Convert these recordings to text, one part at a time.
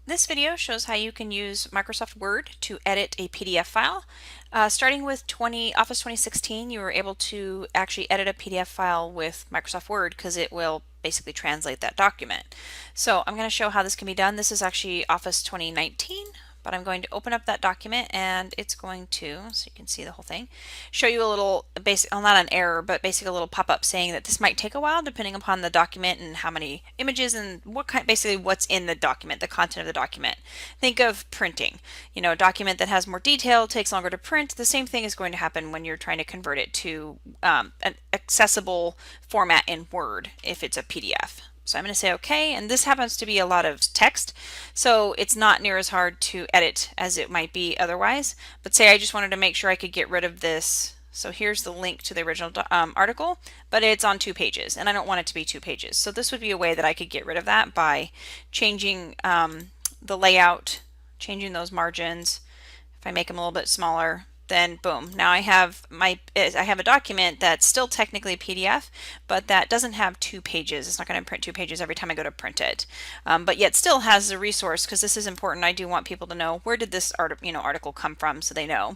This video shows how you can use Microsoft Word to edit a PDF file. Starting with Office 2016, you were able to actually edit a PDF file with Microsoft Word because it will basically translate that document. So I'm going to show how this can be done. This is actually Office 2019. But I'm going to open up that document and it's going to, so you can see the whole thing, show you a little basic, well, not an error, but basically a little pop-up saying that this might take a while depending upon the document and how many images and basically what's in the document, the content of the document. Think of printing. You know, a document that has more detail takes longer to print. The same thing is going to happen when you're trying to convert it to an accessible format in Word if it's a PDF. So I'm going to say OK, and this happens to be a lot of text, so it's not near as hard to edit as it might be otherwise. But say I just wanted to make sure I could get rid of this. So here's the link to the original article, but it's on 2 pages, and I don't want it to be 2 pages. So this would be a way that I could get rid of that by changing the layout, changing those margins. If I make them a little bit smaller, then boom, now I have a document that's still technically a PDF, but that doesn't have 2 pages. It's not going to print 2 pages every time I go to print it, but yet still has the resource, because this is important. I do want people to know where did this article come from, so they know.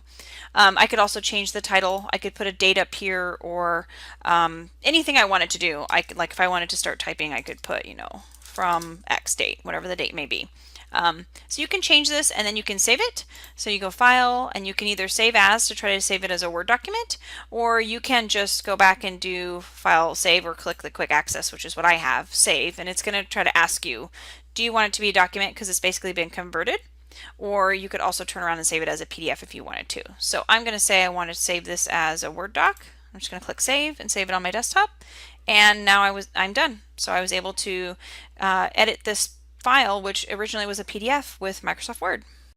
I could also change the title. I could put a date up here, or anything I wanted to do. I could, like if I wanted to start typing, I could put, from X date, whatever the date may be. So you can change this and then you can save it. So you go File, and you can either save as to try to save it as a Word document, or you can just go back and do File, Save, or click the Quick Access, which is what I have, Save, and it's going to try to ask you, do you want it to be a document because it's basically been converted? Or you could also turn around and save it as a PDF if you wanted to. So I'm going to say I want to save this as a Word doc. I'm just going to click Save and save it on my desktop. And now I'm done. So I was able to edit this file, which originally was a PDF, with Microsoft Word.